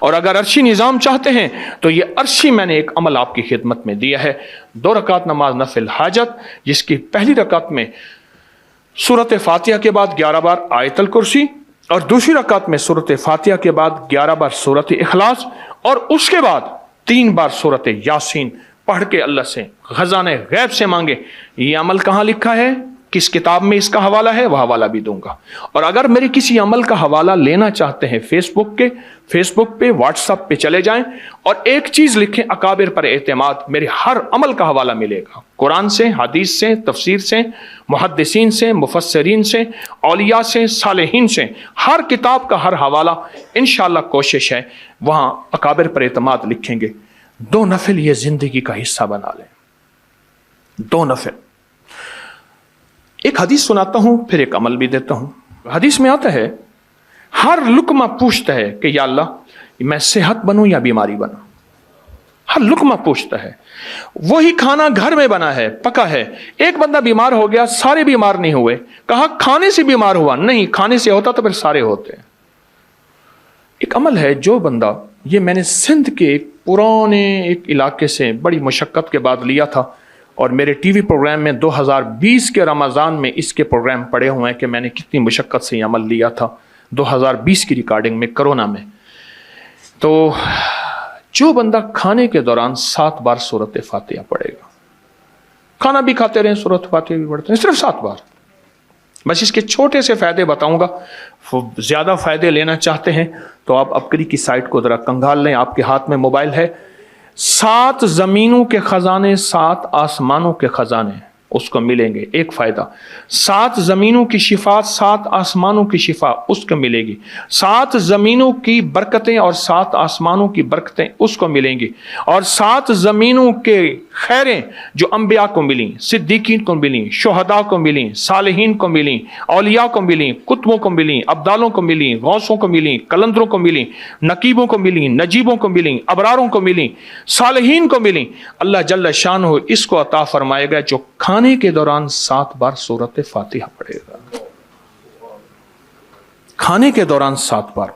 اور اگر عرشی نظام چاہتے ہیں تو یہ عرشی میں نے ایک عمل آپ کی خدمت میں دیا ہے. 2 رکعت نماز نفل حاجت، جس کی پہلی رکعت میں سورۃ فاتحہ کے بعد 11 بار آیت الکرسی، اور دوسری رکعت میں سورۃ فاتحہ کے بعد 11 بار سورۃ اخلاص، اور اس کے بعد 3 بار سورۃ یاسین پڑھ کے اللہ سے خزانہ غیب سے مانگے. یہ عمل کہاں لکھا ہے، کس کتاب میں اس کا حوالہ ہے، وہ حوالہ بھی دوں گا. اور اگر میرے کسی عمل کا حوالہ لینا چاہتے ہیں فیس بک پہ واٹس ایپ پہ چلے جائیں اور ایک چیز لکھیں اکابر پر اعتماد، میرے ہر عمل کا حوالہ ملے گا، قرآن سے، حدیث سے، تفسیر سے، محدثین سے، مفسرین سے، اولیاء سے، صالحین سے، ہر کتاب کا ہر حوالہ انشاءاللہ کوشش ہے وہاں اکابر پر اعتماد لکھیں گے. 2 نفل یہ زندگی کا حصہ بنا لیں. 2 نفل. ایک حدیث سناتا ہوں پھر ایک عمل بھی دیتا ہوں. حدیث میں آتا ہے ہر لقمہ پوچھتا ہے کہ یا اللہ میں صحت بنوں یا بیماری بنوں. ہر لقمہ پوچھتا ہے. وہی کھانا گھر میں بنا ہے، پکا ہے، ایک بندہ بیمار ہو گیا، سارے بیمار نہیں ہوئے. کہا کھانے سے بیمار ہوا، نہیں، کھانے سے ہوتا تو پھر سارے ہوتے. ایک عمل ہے جو بندہ، یہ میں نے سندھ کے ایک پرانے ایک علاقے سے بڑی مشقت کے بعد لیا تھا، اور میرے ٹی وی پروگرام میں 2020 کے رمضان میں اس کے پروگرام پڑے ہوئے ہیں کہ میں نے کتنی مشقت سے یہ عمل لیا تھا 2020 کی ریکارڈنگ میں، کرونا میں. تو جو بندہ کھانے کے دوران 7 بار سورۃ فاتحہ پڑھے گا، کھانا بھی کھاتے رہیں سورۃ فاتحہ بھی پڑھتے ہیں، صرف 7 بار. بس اس کے چھوٹے سے فائدے بتاؤں گا. زیادہ فائدے لینا چاہتے ہیں تو آپ ابکری کی سائٹ کو ذرا کنگال لیں، آپ کے ہاتھ میں موبائل ہے. 7 زمینوں کے خزانے، 7 آسمانوں کے خزانے اس کو ملیں گے. ایک فائدہ، 7 زمینوں کی شفا، 7 آسمانوں کی شفا اس کو ملے گی. 7 زمینوں کی برکتیں اور 7 آسمانوں کی برکتیں اس کو ملیں گی. اور 7 زمینوں کے خیریں جو انبیاء کو ملیں، صدیقین کو ملیں، شہداء کو ملیں، صالحین کو ملیں، اولیاء کو ملیں، کتبوں کو ملیں، ابدالوں کو ملیں، غوثوں کو ملیں، کلندروں کو ملیں، نقیبوں کو ملیں، نجیبوں کو ملیں، ابراروں کو ملیں، صالحین کو ملیں. اللہ جل شانہ اس کو عطا فرمائے گا جو کھانے کے دوران 7 بار سورۃ فاتحہ پڑھے گا. کھانے کے دوران 7 بار.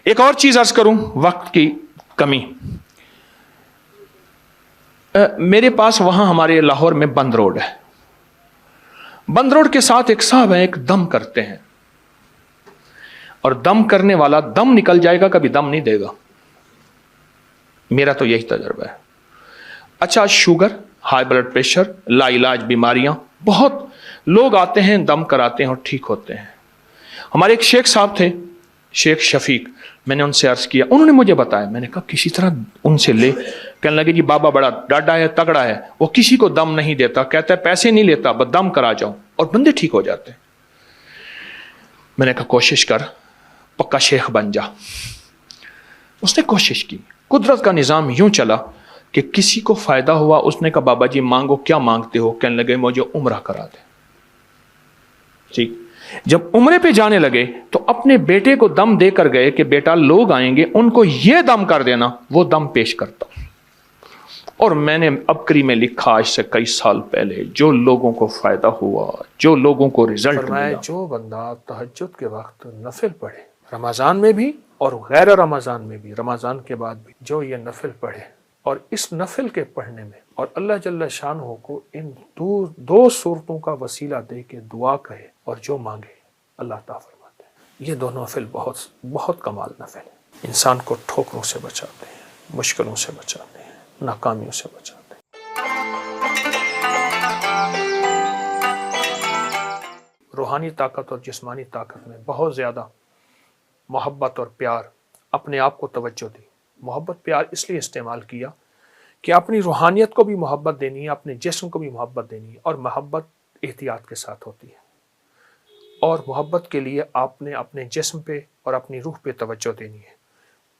ایک اور چیز عرض کروں، وقت کی کمی. میرے پاس وہاں ہمارے لاہور میں بند روڈ ہے. بند روڈ کے ساتھ ایک صاحب ہیں، ایک دم کرتے ہیں، اور دم کرنے والا دم نکل جائے گا، کبھی دم نہیں دے گا. میرا تو یہی تجربہ ہے. اچھا، شوگر، ہائی بلڈ پریشر، لا علاج بیماریاں، بہت لوگ آتے ہیں دم کراتے ہیں اور ٹھیک ہوتے ہیں. ہمارے ایک شیخ صاحب تھے، شیخ شفیق. میں نے ان سے عرض کیا، انہوں نے مجھے بتایا. میں نے کہا کسی طرح ان سے لے. کہنے لگے جی بابا بڑا ڈاڈا ہے، تگڑا ہے، وہ کسی کو دم نہیں دیتا، کہتا ہے پیسے نہیں لیتا، بس دم کرا جاؤ، اور بندے ٹھیک ہو جاتے ہیں. میں نے کہا کوشش کر، پکا شیخ بن جا. اس نے کوشش کی. قدرت کا نظام یوں چلا کہ کسی کو فائدہ ہوا. اس نے کہا بابا جی مانگو، کیا مانگتے ہو؟ کہنے لگے مجھے عمرہ کرا دے. ٹھیک. جب عمرے پہ جانے لگے تو اپنے بیٹے کو دم دے کر گئے کہ بیٹا لوگ آئیں گے، ان کو یہ دم کر دینا. وہ دم پیش کرتا. اور میں نے ابکری میں لکھا آج سے کئی سال پہلے، جو لوگوں کو فائدہ ہوا، جو لوگوں کو رزلٹ ملا، جو بندہ تہجد کے وقت نفل پڑھے، رمضان میں بھی اور غیر رمضان میں بھی، رمضان کے بعد بھی، جو یہ نفل پڑھے اور اس نفل کے پڑھنے میں اور اللہ جل شانہ کو ان 2 صورتوں کا وسیلہ دے کے دعا کہے اور جو مانگے اللہ عطا فرماتے ہیں. یہ 2 نفل بہت بہت کمال نفل ہیں. انسان کو ٹھوکروں سے بچاتے ہیں، مشکلوں سے بچاتے ہیں، ناکامیوں سے بچاتے ہیں. روحانی طاقت اور جسمانی طاقت میں بہت زیادہ محبت اور پیار، اپنے آپ کو توجہ دی. محبت پیار اس لیے استعمال کیا کہ اپنی روحانیت کو بھی محبت دینی ہے، اپنے جسم کو بھی محبت دینی ہے، اور محبت احتیاط کے ساتھ ہوتی ہے. اور محبت کے لیے آپ نے اپنے جسم پہ اور اپنی روح پہ توجہ دینی ہے.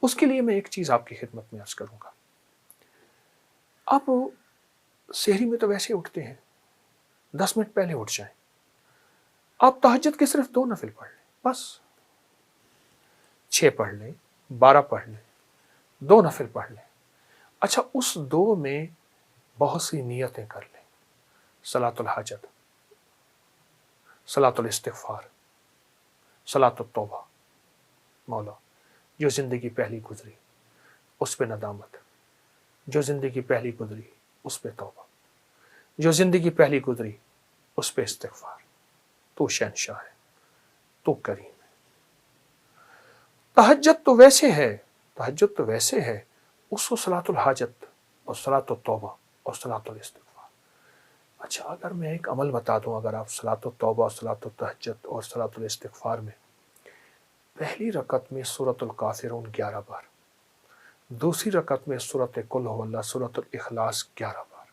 اس کے لیے میں ایک چیز آپ کی خدمت میں عرض کروں گا. آپ سحری میں تو ویسے اٹھتے ہیں، 10 منٹ پہلے اٹھ جائیں. آپ تہجد کے صرف 2 نفل پڑھ لیں، بس 6 پڑھ لیں، 12 پڑھ لیں، 2 نفل پڑھ لیں. اچھا، اس 2 میں بہت سی نیتیں کر لیں. صلاۃ الحاجت، صلاۃ الاستغفار، صلاۃ التوبہ. مولا جو زندگی پہلی گزری اس پہ ندامت، جو زندگی پہلی گزری اس پہ توبہ، جو زندگی پہلی گزری اس پہ استغفار۔ تو شہنشاہ ہے، تو کریم ہے۔ تہجد تو ویسے ہے، تہجد تو ویسے ہے، اس کو صلاۃ الحاجت اور صلاۃ التوبہ اور صلاۃ الاستغفار۔ اچھا اگر میں ایک عمل بتا دوں، اگر آپ صلاۃ التوبہ اور صلاۃ التہجد اور صلاۃ الاستغفار میں پہلی رکعت میں سورۃ الکافرون 11 بار، دوسری رکعت میں سورۃ قل هو اللہ، سورۃ الاخلاص 11 بار،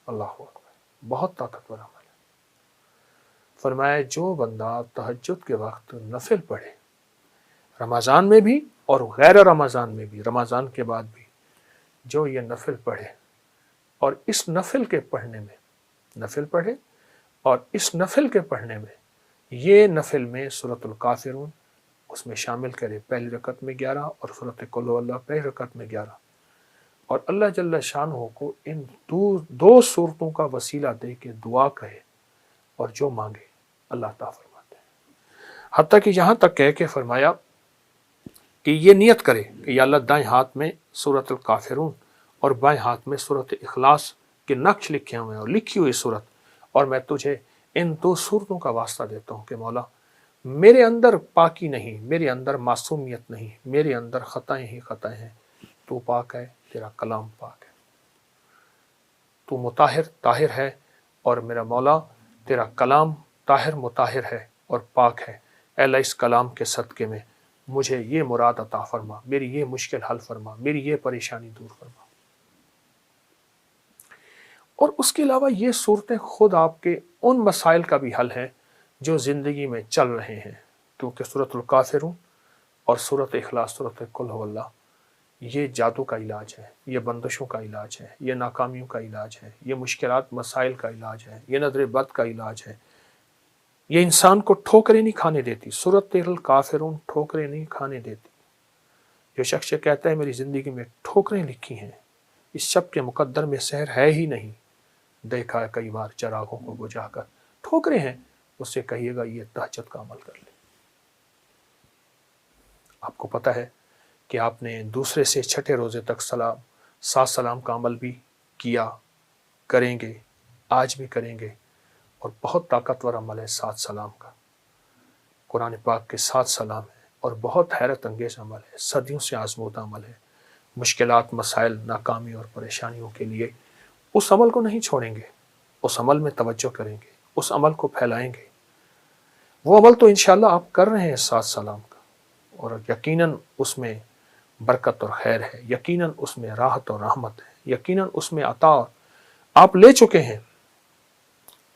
اللہ اکبر، بہت طاقتور عمل ہے۔ فرمایا جو بندہ تہجد کے وقت نفل پڑھے، رمضان میں بھی اور غیر رمضان میں بھی، رمضان کے بعد بھی، جو یہ نفل پڑھے اور اس نفل کے پڑھنے میں، نفل پڑھے اور اس نفل کے پڑھنے میں یہ نفل میں سورۃ الکافرون اس میں شامل کرے، پہلی رکعت میں 11 اور سورۃ قل هو اللہ پہلی رکعت میں 11، اور اللہ جل شانہ کو ان دو صورتوں کا وسیلہ دے کے دعا کہے اور جو مانگے اللہ تعالیٰ فرماتے ہیں۔ حتیٰ کہ یہاں تک کہہ کے فرمایا کہ یہ نیت کرے کہ یا اللہ دائیں ہاتھ میں سورۃ الکافرون اور بائیں ہاتھ میں سورۃ اخلاص کے نقش لکھے ہوئے ہیں اور لکھی ہوئی صورت، اور میں تجھے ان دو صورتوں کا واسطہ دیتا ہوں کہ مولا میرے اندر پاکی نہیں، میرے اندر معصومیت نہیں، میرے اندر خطائیں ہی خطائیں ہیں، تو پاک ہے، تیرا کلام پاک ہے، تو مطہر طاہر ہے، اور میرا مولا تیرا کلام طاہر مطہر ہے اور پاک ہے۔ اے اللہ اس کلام کے صدقے میں مجھے یہ مراد عطا فرما، میری یہ مشکل حل فرما، میری یہ پریشانی دور فرما۔ اور اس کے علاوہ یہ صورتیں خود آپ کے ان مسائل کا بھی حل ہے جو زندگی میں چل رہے ہیں، کیونکہ سورۃ الکافرون اور سورۃ اخلاص، سورۃ قل هو اللہ، یہ جادو کا علاج ہے، یہ بندشوں کا علاج ہے، یہ ناکامیوں کا علاج ہے، یہ مشکلات مسائل کا علاج ہے، یہ نظر بد کا علاج ہے، یہ انسان کو ٹھوکریں نہیں کھانے دیتی۔ سورۃ الکافرون ٹھوکریں نہیں کھانے دیتی۔ جو شخص کہتا ہے میری زندگی میں ٹھوکریں لکھی ہیں، اس شب کے مقدر میں سحر ہے ہی نہیں، دیکھا ہے کئی بار چراغوں کو بجھا کر، ٹھوکریں ہیں، اس سے کہیے گا یہ تہجد کا عمل کر لے۔ آپ کو پتہ ہے کہ آپ نے دوسرے سے چھٹے روزے تک سات سلام کا عمل بھی کیا، کریں گے، آج بھی کریں گے، اور بہت طاقتور عمل ہے 7 سلام کا، قرآن پاک کے 7 سلام ہیں، اور بہت حیرت انگیز عمل ہے، صدیوں سے آزمودہ عمل ہے۔ مشکلات، مسائل، ناکامی اور پریشانیوں کے لیے اس عمل کو نہیں چھوڑیں گے، اس عمل میں توجہ کریں گے، اس عمل کو پھیلائیں گے۔ وہ عمل تو انشاءاللہ آپ کر رہے ہیں 7 سلام کا، اور یقیناً اس میں برکت اور خیر ہے، یقیناً اس میں راحت اور رحمت ہے، یقیناً اس میں عطا آپ لے چکے ہیں،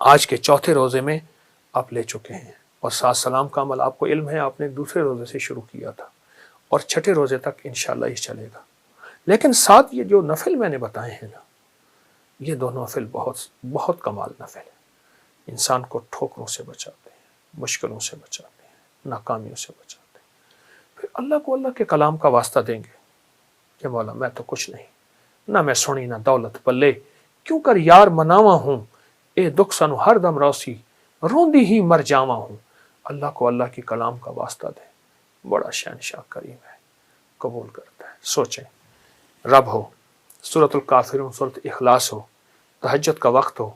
آج کے چوتھے روزے میں آپ لے چکے ہیں، اور 7 سلام کا عمل آپ کو علم ہے آپ نے دوسرے روزے سے شروع کیا تھا، اور چھٹے روزے تک انشاءاللہ یہ چلے گا۔ لیکن ساتھ یہ جو نفل میں نے بتائے ہیں نا، یہ دونوں نفل بہت کمال نفل ہے، انسان کو ٹھوکروں سے بچاتے ہیں، مشکلوں سے بچاتے ہیں، ناکامیوں سے بچاتے ہیں۔ پھر اللہ کو اللہ کے کلام کا واسطہ دیں گے کہ مولا میں تو کچھ نہیں، نہ میں سنی نہ دولت پلے، کیوں کر یار مناواں ہوں، اے دکھ سنو ہر دم روسی، روندی ہی مر جاواں ہوں۔ اللہ کو اللہ کی کلام کا واسطہ دیں، بڑا شہنشاہ کریم ہے، قبول کرتا ہے۔ سوچیں، رب ہو، سورۃ الکافرون، سورۃ اخلاص ہو، تہجد کا وقت ہو،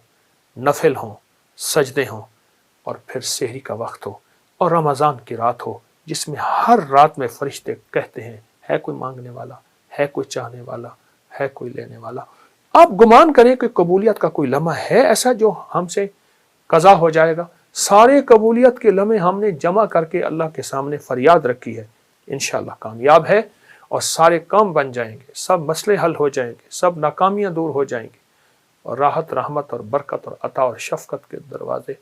نفل ہوں، سجدے ہوں، اور پھر سحری کا وقت ہو، اور رمضان کی رات ہو جس میں ہر رات میں فرشتے کہتے ہیں ہے کوئی مانگنے والا، ہے کوئی چاہنے والا، ہے کوئی لینے والا۔ آپ گمان کریں کہ قبولیت کا کوئی لمحہ ہے ایسا جو ہم سے قضا ہو جائے گا؟ سارے قبولیت کے لمحے ہم نے جمع کر کے اللہ کے سامنے فریاد رکھی ہے، انشاءاللہ کامیاب ہے، اور سارے کام بن جائیں گے، سب مسئلے حل ہو جائیں گے، سب ناکامیاں دور ہو جائیں گی، اور راحت، رحمت اور برکت اور عطا اور شفقت کے دروازے،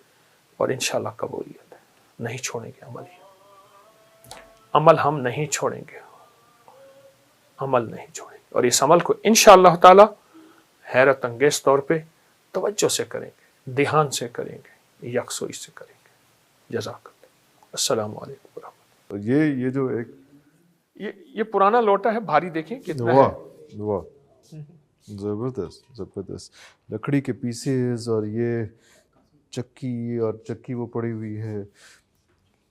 اور انشاءاللہ قبولیت ہے۔ نہیں چھوڑیں گے عمل ہم نہیں چھوڑیں گے، عمل نہیں چھوڑیں گے، اور اس عمل کو انشاءاللہ تعالی حیرت انگیز طور پہ توجہ سے کریں گے، دھیان سے کریں گے، یکسوئی سے کریں گے۔ جزاک اللہ۔ السلام علیکم ورحمۃ اللہ۔ یہ جو ایک یہ پرانا لوٹا ہے، بھاری دیکھیں کتنا واہ ہے۔ واہ، زبردست زبردست، لکڑی کے پیسز، اور یہ چکی وہ پڑی ہوئی ہے،